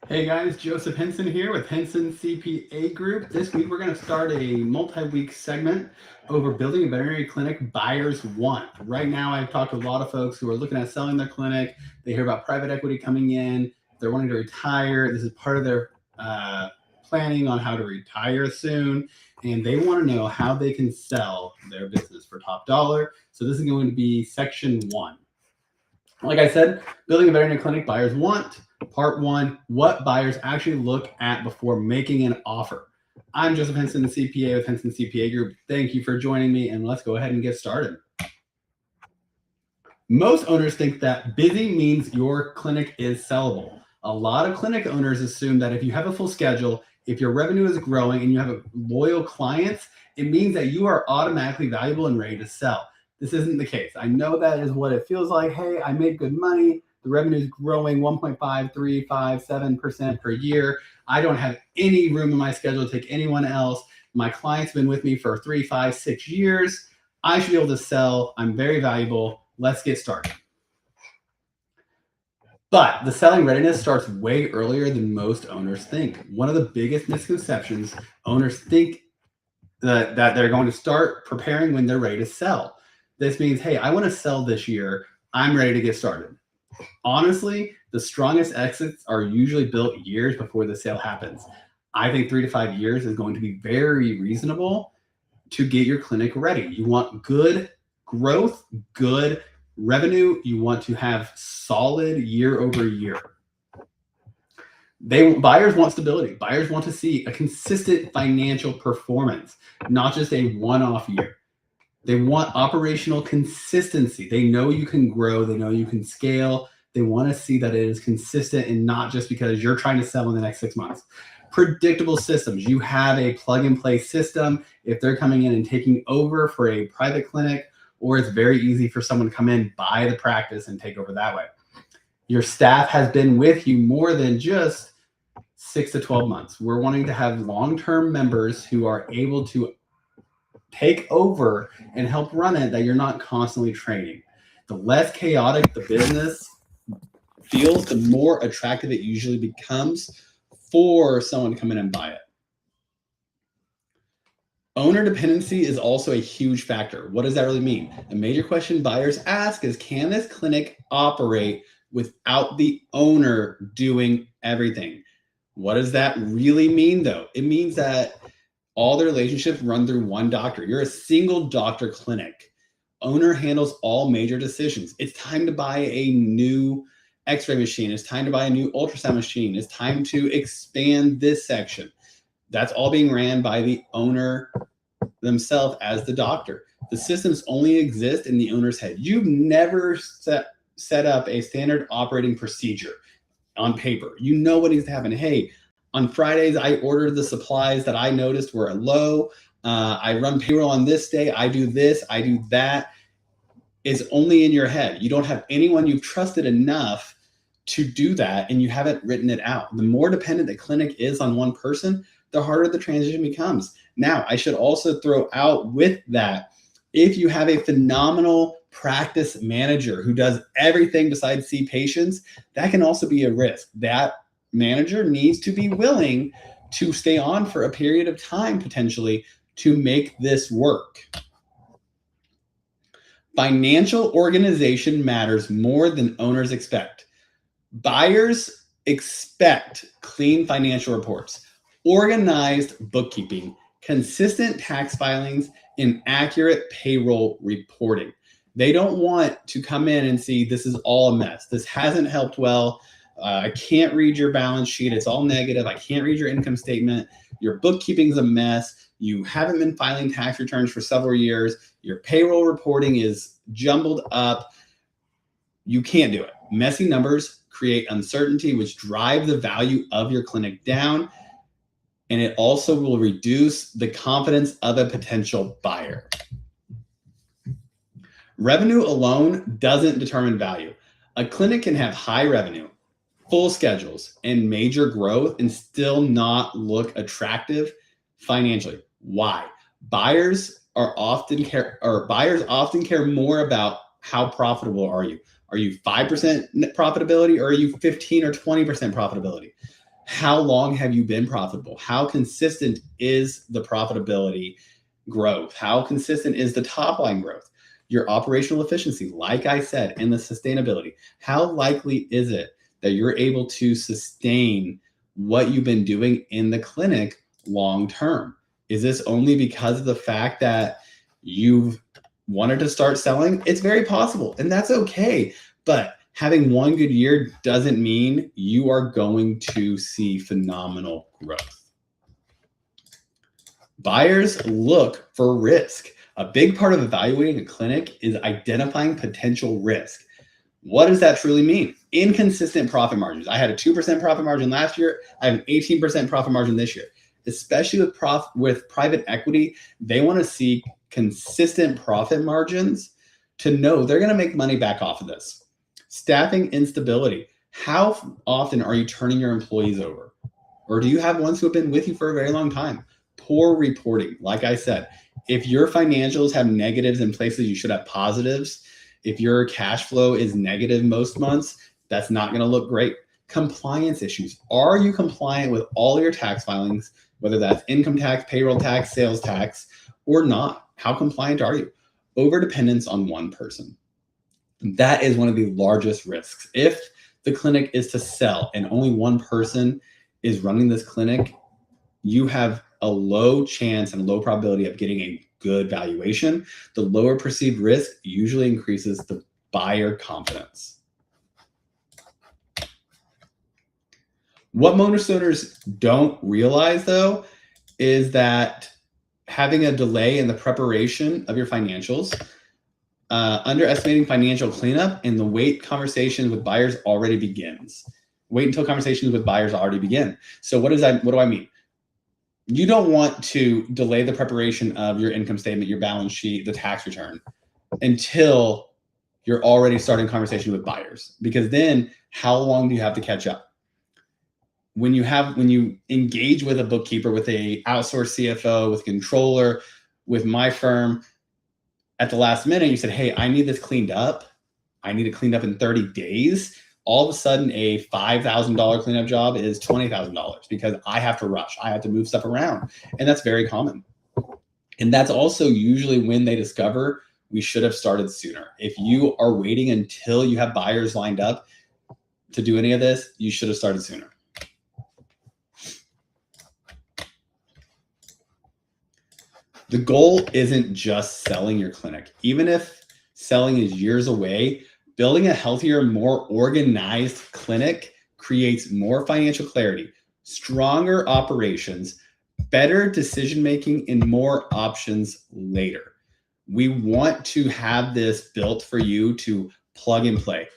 Hey guys, Joseph Henson here with Henson CPA Group. This week we're going to start a multi-week segment over building a veterinary clinic buyers want. Right now I've talked to a lot of folks who are looking at selling their clinic. They hear about private equity coming in. They're wanting to retire. This is part of their planning on how to retire soon. And they want to know how they can sell their business for top dollar. So this is going to be section 1. Like I said, building a veterinary clinic buyers want. Part 1, what buyers actually look at before making an offer. I'm Joseph Henson, the CPA with Henson CPA Group. Thank you for joining me, and let's go ahead and get started. Most owners think that busy means your clinic is sellable. A lot of clinic owners assume that if you have a full schedule, if your revenue is growing and you have loyal clients, it means that you are automatically valuable and ready to sell. This isn't the case. I know that is what it feels like. Hey, I make good money. The revenue is growing 1.5, 3, 5, 7% per year. I don't have any room in my schedule to take anyone else. My client's been with me for 3, 5, 6 years. I should be able to sell. I'm very valuable. Let's get started. But the selling readiness starts way earlier than most owners think. One of the biggest misconceptions, owners think that they're going to start preparing when they're ready to sell. This means, hey, I want to sell this year. I'm ready to get started. Honestly, the strongest exits are usually built years before the sale happens. I think 3 to 5 years is going to be very reasonable to get your clinic ready. You want good growth, good revenue. You want to have solid year over year. Buyers want stability. Buyers want to see a consistent financial performance, not just a one-off year. They want operational consistency. They know you can grow. They know you can scale. They want to see that it is consistent and not just because you're trying to sell in the next 6 months. Predictable systems. You have a plug-and-play system. If they're coming in and taking over for a private clinic, or it's very easy for someone to come in, buy the practice, and take over that way. Your staff has been with you more than just 6 to 12 months. We're wanting to have long-term members who are able to take over and help run it, that you're not constantly training. The less chaotic the business feels, the more attractive it usually becomes for someone to come in and buy it. Owner dependency is also a huge factor. What does that really mean? A major question buyers ask is, can this clinic operate without the owner doing everything? What does that really mean, though? It means that all the relationships run through one doctor. You're a single doctor clinic. Owner handles all major decisions. It's time to buy a new X-ray machine. It's time to buy a new ultrasound machine. It's time to expand this section. That's all being ran by the owner themselves as the doctor. The systems only exist in the owner's head. You've never set up a standard operating procedure on paper. You know what needs to happen. Hey, on Fridays, I ordered the supplies that I noticed were low. I run payroll on this day. I do this. I do that. It's only in your head. You don't have anyone you've trusted enough to do that, and you haven't written it out. The more dependent the clinic is on one person, the harder the transition becomes. Now, I should also throw out with that, if you have a phenomenal practice manager who does everything besides see patients, that can also be a risk. That manager needs to be willing to stay on for a period of time, potentially, to make this work. Financial organization matters more than owners expect. Buyers expect clean financial reports, organized bookkeeping, consistent tax filings, and accurate payroll reporting. They don't want to come in and see this is all a mess. This hasn't helped well. I can't read your balance sheet. It's all negative. I can't read your income statement. Your bookkeeping's a mess. You haven't been filing tax returns for several years. Your payroll reporting is jumbled up. You can't do it. Messy numbers create uncertainty, which drive the value of your clinic down. And it also will reduce the confidence of a potential buyer. Revenue alone doesn't determine value. A clinic can have high revenue, full schedules, and major growth and still not look attractive financially. Why? Buyers often care more about how profitable are you. Are you 5% net profitability, or are you 15 or 20% profitability? How long have you been profitable? How consistent is the profitability growth? How consistent is the top line growth? Your operational efficiency, like I said, and the sustainability. How likely is it that you're able to sustain what you've been doing in the clinic long term? Is this only because of the fact that you've wanted to start selling? It's very possible, and that's okay. But having one good year doesn't mean you are going to see phenomenal growth. Buyers look for risk. A big part of evaluating a clinic is identifying potential risk. What does that truly mean? Inconsistent profit margins. I had a 2% profit margin last year. I have an 18% profit margin this year. Especially with private equity, they want to see consistent profit margins to know they're going to make money back off of this. Staffing instability. How often are you turning your employees over? Or do you have ones who have been with you for a very long time? Poor reporting. Like I said, if your financials have negatives in places you should have positives, if your cash flow is negative most months, that's not going to look great. Compliance issues. Are you compliant with all your tax filings, whether that's income tax, payroll tax, sales tax, or not? How compliant are you? Overdependence on one person. That is one of the largest risks. If the clinic is to sell and only one person is running this clinic, you have a low chance and low probability of getting a good valuation. The lower perceived risk usually increases the buyer confidence. What most owners don't realize, though, is that having a delay in the preparation of your financials, underestimating financial cleanup, and the wait conversations with buyers already begins. Wait until conversations with buyers already begin. So what do I mean? You don't want to delay the preparation of your income statement, your balance sheet, the tax return until you're already starting conversation with buyers, because then how long do you have to catch up? When you engage with a bookkeeper, with a outsourced CFO, with a controller, with my firm, at the last minute, you said, hey, I need this cleaned up. I need it cleaned up in 30 days. All of a sudden, a $5,000 cleanup job is $20,000 because I have to rush. I have to move stuff around. And that's very common. And that's also usually when they discover we should have started sooner. If you are waiting until you have buyers lined up to do any of this, you should have started sooner. The goal isn't just selling your clinic. Even if selling is years away, building a healthier, more organized clinic creates more financial clarity, stronger operations, better decision-making, and more options later. We want to have this built for you to plug and play.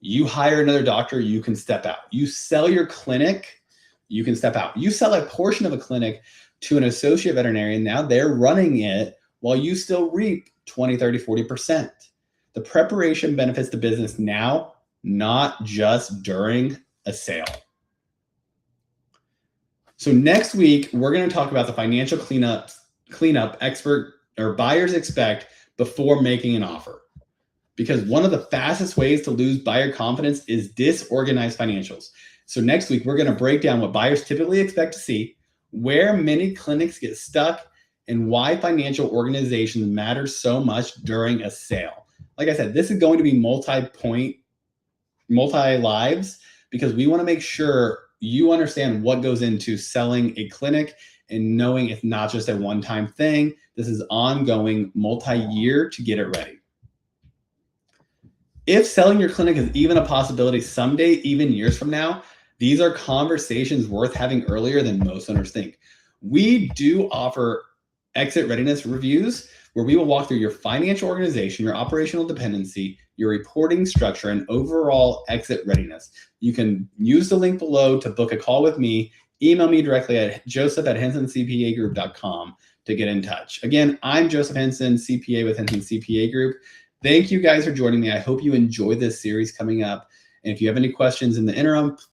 You hire another doctor, you can step out. You sell your clinic, you can step out. You sell a portion of a clinic to an associate veterinarian, now they're running it while you still reap 20, 30, 40%. The preparation benefits the business now, not just during a sale. So next week, we're going to talk about the financial cleanup expert or buyers expect before making an offer. Because one of the fastest ways to lose buyer confidence is disorganized financials. So next week, we're going to break down what buyers typically expect to see, where many clinics get stuck, and why financial organization matters so much during a sale. Like I said, this is going to be multi-lives, because we want to make sure you understand what goes into selling a clinic and knowing it's not just a one-time thing. This is ongoing, multi-year to get it ready. If selling your clinic is even a possibility someday, even years from now, these are conversations worth having earlier than most owners think. We do offer exit readiness reviews where we will walk through your financial organization, your operational dependency, your reporting structure, and overall exit readiness. You can use the link below to book a call with me. Email me directly at joseph@hensoncpagroup.com to get in touch. Again, I'm Joseph Henson, CPA with Henson CPA Group. Thank you guys for joining me. I hope you enjoy this series coming up. And if you have any questions in the interim,